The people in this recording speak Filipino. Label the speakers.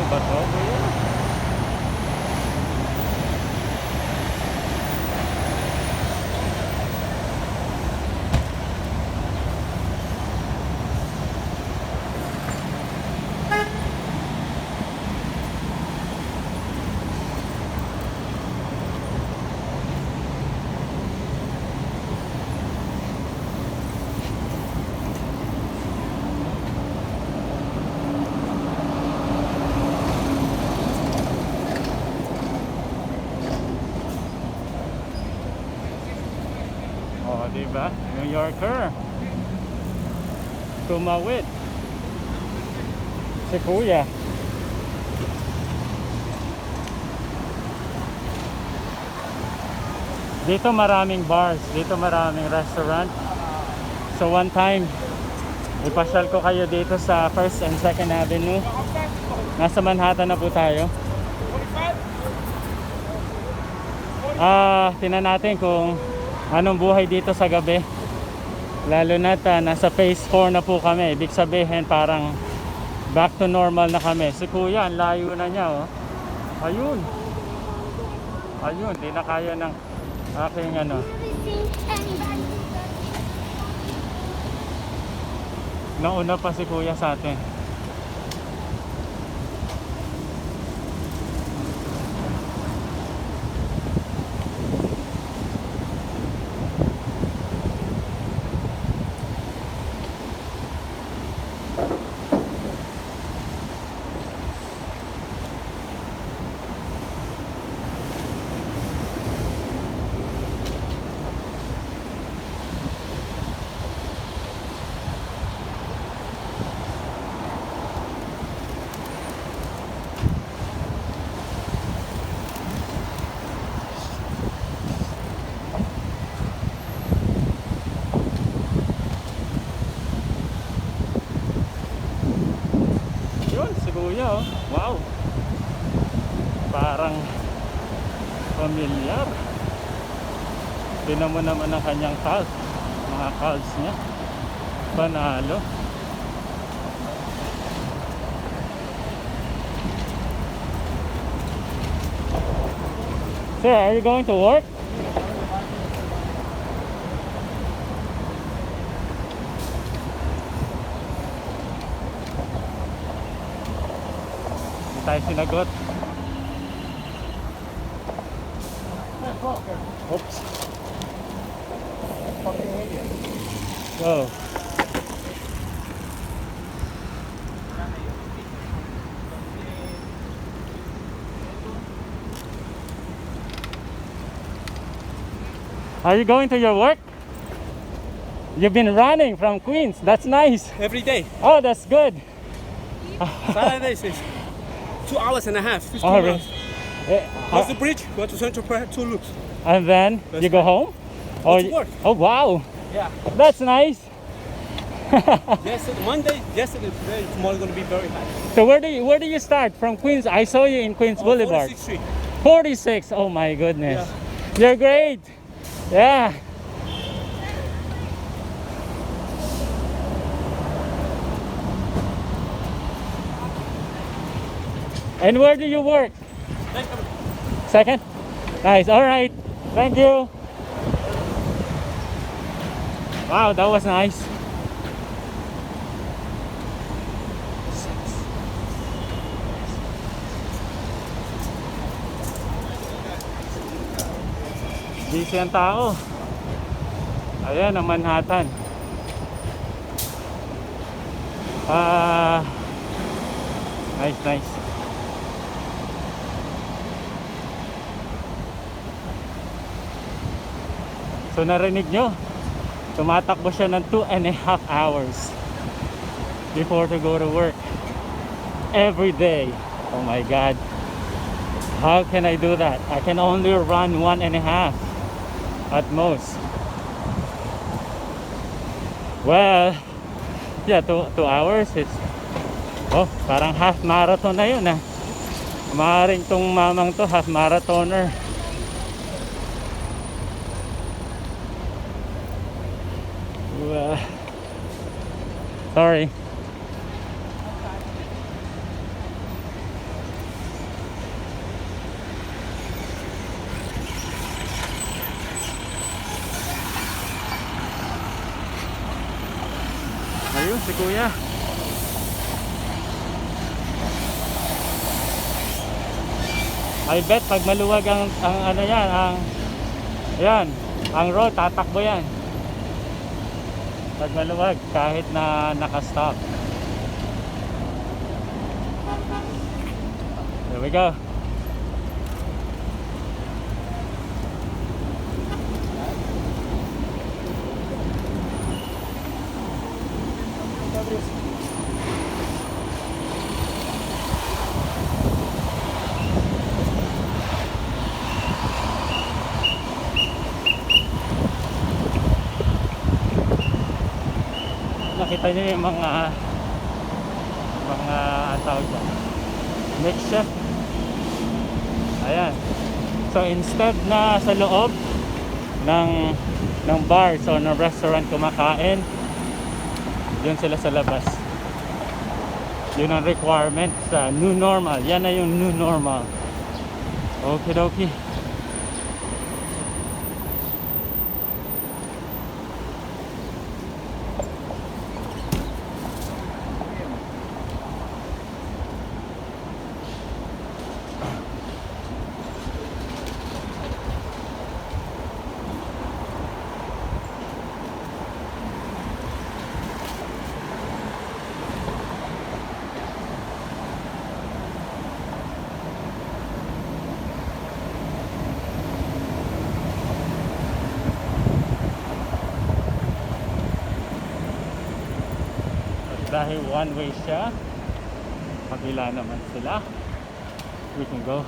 Speaker 1: bato kuya. Oh, diba? New Yorker. Tumawid. Si kuya. Dito maraming bars. Dito maraming restaurant. So one time, ipasyal ko kayo dito sa 1st and 2nd Avenue. Nasa Manhattan na po tayo. Tingnan natin kung anong buhay dito sa gabi. Lalo na nasa phase 4 na po kami. Ibig sabihin parang back to normal na kami. Si kuya, ang layo na niya, oh. Ayun. Ayun, di na kaya ng aking ano. Nauna pa si kuya sa atin. Yun, si kuya, oh. Wow. Parang familiar. Tingnan mo naman ang kanyang calf. Mga calves niya. Panalo. Sir, are you going to work? Hindi tayo sinagot. Oops. Go. Are you going to your work? You've been running from Queens. That's nice.
Speaker 2: Every day.
Speaker 1: Oh, that's good.
Speaker 2: Saturdays is 2 hours and a half. 15
Speaker 1: Oh, really?
Speaker 2: miles. Cross the bridge, go to Central Park, 2 loops.
Speaker 1: And then
Speaker 2: That's
Speaker 1: you go
Speaker 2: fine.
Speaker 1: home?
Speaker 2: Go
Speaker 1: Or
Speaker 2: to work.
Speaker 1: Oh, wow.
Speaker 2: Yeah.
Speaker 1: That's nice.
Speaker 2: Yesterday, today, tomorrow going to be very high.
Speaker 1: So where do you start? From Queens? I saw you in Queens Boulevard.
Speaker 2: 46th Street.
Speaker 1: 46. Oh my goodness. You're great. Yeah. And where do you work? Second? Nice. All right. Thank you. Wow, that was nice. Busy ang tao. Ayan ang Manhattan. Nice. So narinig nyo, tumatakbo siya ng 2.5 hours before to go to work every day. Oh my God, how can I do that? I can only run 1.5 at most. Well, yeah, 2 hours is, oh, parang half marathon na yun, ah. Maaaring tong mamang to half marathoner. Sorry. Ayun, si Kuya. I bet pag maluwag ang ano yan, yan, ang road, tatakbo yan. Pag maluwag, kahit na nakastop. There we go. Nakita niyo yung mga ang tawag dyan, makeshift. Ayan. So instead na sa loob ng bar, so ng restaurant kumakain, yun sila sa labas. Yun ang requirement sa new normal. Yan na yung new normal. Okay, okay. Dahil one way siya, kabila naman sila, we can go